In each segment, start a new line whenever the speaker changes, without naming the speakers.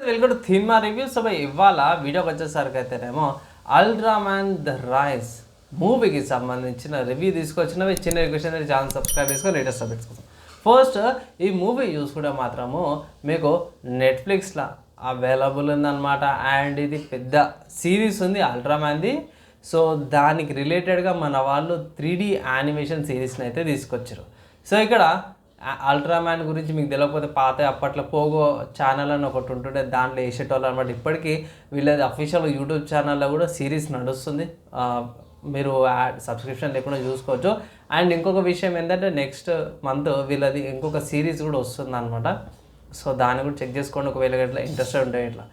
Welcome to cinema review. So ఇవాళ వీడియోకి వచ్చేసరికి అయితేనేమో అల్ట్రా మ్యాన్ ద రైస్ మూవీకి సంబంధించిన రివ్యూ తీసుకొచ్చినవి. చిన్న రిక్వెస్ట్ అనేది ఛానల్ సబ్స్క్రైబ్ చేసుకొని లేటెస్ట్ అప్డేట్స్ కోసం. ఫస్ట్ ఈ మూవీ చూసుకుంటే మాత్రము మీకు నెట్ఫ్లిక్స్లో అవైలబుల్ ఉందన్నమాట. అండ్ ఇది పెద్ద సిరీస్ ఉంది అల్ట్రా మ్యాన్ది. సో దానికి రిలేటెడ్గా మన వాళ్ళు 3D యానిమేషన్ సిరీస్ని అయితే తీసుకొచ్చారు. సో ఇక్కడ అల్ట్రామ్యాన్ గురించి మీకు తెలియకపోతే పాత అప్పట్లో పోగో ఛానల్ అని ఒకటి ఉంటుండే, దాంట్లో వేసేటోళ్ళు అనమాట. ఇప్పటికీ వీళ్ళది అఫీషియల్ యూట్యూబ్ ఛానల్లో కూడా సిరీస్ నడుస్తుంది. మీరు సబ్స్క్రిప్షన్ లేకుండా చూసుకోవచ్చు. అండ్ ఇంకొక విషయం ఏంటంటే నెక్స్ట్ మంత్ వీళ్ళది ఇంకొక సిరీస్ కూడా వస్తుంది అనమాట. సో దాన్ని కూడా చెక్ చేసుకోండి ఒకవేళ ఇట్లా ఇంట్రెస్టెడ్ ఉంటే ఇట్లా.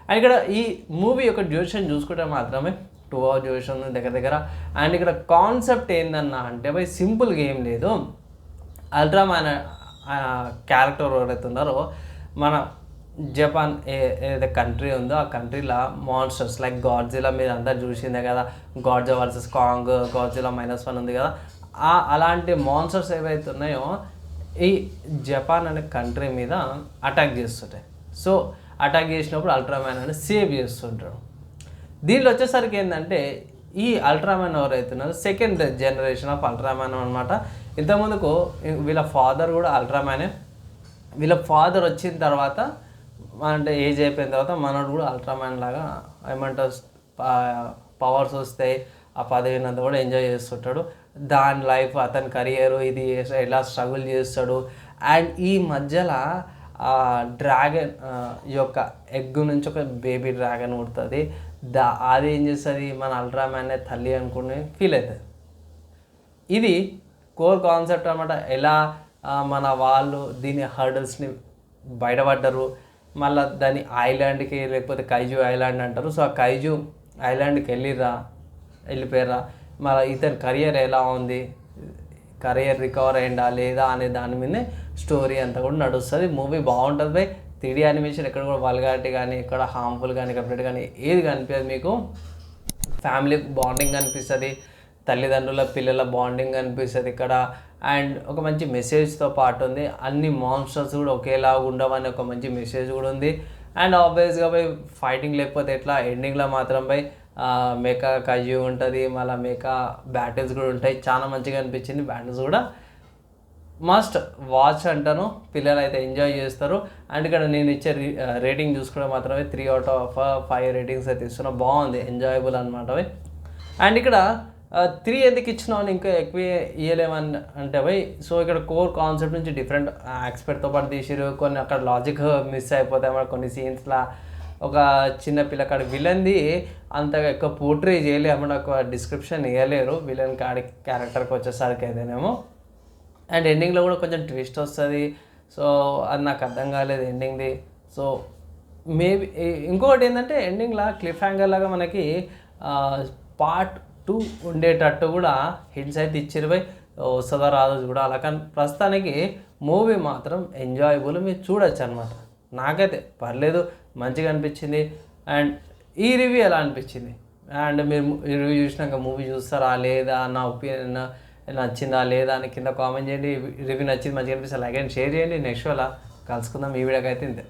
అండ్ ఇక్కడ ఈ మూవీ యొక్క డ్యూరేషన్ చూసుకుంటే మాత్రమే 2 hours డ్యూరేషన్ ఉంది దగ్గర. అండ్ ఇక్కడ కాన్సెప్ట్ ఏందన్నా అంటే సింపుల్గా ఏం లేదు. అల్ట్రామ్యాన్ క్యారెక్టర్ ఎవరైతే ఉన్నారో మన జపాన్ ఏదైతే కంట్రీ ఉందో ఆ కంట్రీలో మాన్స్టర్స్ లైక్ గాడ్జిలా మీరు అందరు చూసిందే కదా, గాడ్జిలా వర్సెస్ కాంగ్, గాడ్జిలా -1 ఉంది కదా, అలాంటి మాన్స్టర్స్ ఏవైతే ఉన్నాయో ఈ జపాన్ అనే కంట్రీ మీద అటాక్ చేస్తుంటాయి. సో అటాక్ చేసినప్పుడు అల్ట్రామ్యాన్ అని సేవ్ చేస్తుంటాడు. దీనిలో వచ్చేసరికి ఏంటంటే ఈ అల్ట్రామ్యాన్ ఎవరైతే ఉన్నారో సెకండ్ జనరేషన్ ఆఫ్ అల్ట్రామ్యాన్ అనమాట. ఇంతకుముందుకు వీళ్ళ ఫాదర్ కూడా అల్ట్రామ్యానే. వీళ్ళ ఫాదర్ వచ్చిన తర్వాత అంటే ఏజ్ అయిపోయిన తర్వాత మనోడు కూడా అల్ట్రామ్యాన్ లాగా ఏమంటారు పవర్స్ వస్తాయి, ఆ పదవినంతా కూడా ఎంజాయ్ చేస్తుంటాడు. దాని లైఫ్ అతని కెరియర్ ఇది ఎలా స్ట్రగుల్ చేస్తాడు. అండ్ ఈ మధ్యలో డ్రాగన్ యొక్క ఎగ్ నుంచి ఒక బేబీ డ్రాగన్ పుడుతుంది. అది ఏం చేస్తుంది, మన అల్ట్రామ్యాన్నే తల్లి అనుకుని ఫీల్ అవుతుంది. ఇది కోర్ కాన్సెప్ట్ అనమాట. ఎలా మన వాళ్ళు దీని హర్డల్స్ని బయటపడ్డారు, మళ్ళీ దాని ఐలాండ్కి లేకపోతే కైజు ఐలాండ్ అంటారు. సో ఆ కైజు ఐలాండ్కి వెళ్ళిపోయారా, మళ్ళీ ఇతని కెరియర్ ఎలా ఉంది, కెరియర్ రికవర్ అయ్యిందా లేదా అనే దాని మీదనే స్టోరీ అంతా కూడా నడుస్తుంది. మూవీ బాగుంటుంది బై. 3D యానిమేషన్ ఎక్కడ కూడా వల్గారిటీ కానీ ఎక్కడ హార్మ్ఫుల్ కానీ కంప్లీట్ కానీ ఏది కనిపించదు. మీకు ఫ్యామిలీ బాండింగ్ కనిపిస్తుంది, తల్లిదండ్రుల పిల్లల బాండింగ్ కనిపిస్తుంది ఇక్కడ. అండ్ ఒక మంచి మెసేజ్తో పాటు ఉంది. అన్ని మాన్స్టర్స్ కూడా ఒకేలా ఉండవని ఒక మంచి మెసేజ్ కూడా ఉంది. అండ్ ఆబ్వియస్గా పోయి ఫైటింగ్ లేకపోతే ఎట్లా, ఎండింగ్లో మాత్రం పోయి మెకా కయ్యూ ఉంటుంది, మళ్ళీ మెకా బ్యాటిల్స్ కూడా ఉంటాయి. చాలా మంచిగా అనిపించింది. బ్యాటిల్స్ కూడా మస్ట్ వాచ్ అంటాను, పిల్లలు అయితే ఎంజాయ్ చేస్తారు. అండ్ ఇక్కడ నేను ఇచ్చే రేటింగ్ చూసుకుంటే మాత్రమే 3 out of 5 రేటింగ్స్ అయితే ఇస్తున్నా. బాగుంది, ఎంజాయబుల్ అనమాట. అండ్ ఇక్కడ 3 ఎందుకు ఇచ్చినావు ఇంకా ఎక్కువ ఇవ్వలేమని అంటే సో ఇక్కడ కోర్ కాన్సెప్ట్ నుంచి డిఫరెంట్ ఎక్స్పెక్ట్తో పాటు తీసిరు. కొన్ని అక్కడ లాజిక్ మిస్ అయిపోతాయి అన్నమాట. కొన్ని సీన్స్లో ఒక చిన్న పిల్లకాడి విలన్ది అంతగా ఎక్కువ పోర్ట్రే చేయలేము అన్నమాట. ఒక డిస్క్రిప్షన్ ఇవ్వలేరు విలన్ క్యారెక్టర్కి వచ్చేసరికి అయితేనేమో. అండ్ ఎండింగ్లో కూడా కొంచెం ట్విస్ట్ వస్తుంది. సో అది నాకు అర్థం కాలేదు ఎండింగ్ది. సో మేబీ ఇంకొకటి ఏంటంటే ఎండింగ్లో క్లిఫ్ హ్యాంగర్ లాగా మనకి పార్ట్ 2 ఉండేటట్టు కూడా హింట్స్ అయితే ఇచ్చిరు పోయి, వస్తుందా రాదో కూడా అలా. కానీ ప్రస్తుతానికి మూవీ మాత్రం ఎంజాయబుల్, మీరు చూడొచ్చు అనమాట. నాకైతే పర్లేదు, మంచిగా అనిపించింది. అండ్ ఈ రివ్యూ ఎలా అనిపించింది, అండ్ మీరు ఈ రివ్యూ చూసినాక మూవీ చూస్తారా లేదా, నా ఒపీనియన్ నచ్చిందా లేదా అని కింద కామెంట్ చేయండి. రివ్యూ నచ్చింది మంచిగా అనిపిస్తే లైక్ అండ్ షేర్ చేయండి. నెక్స్ట్ అలా కలుసుకుందాం. ఈ వీడియోకి అయితే ఇంతే.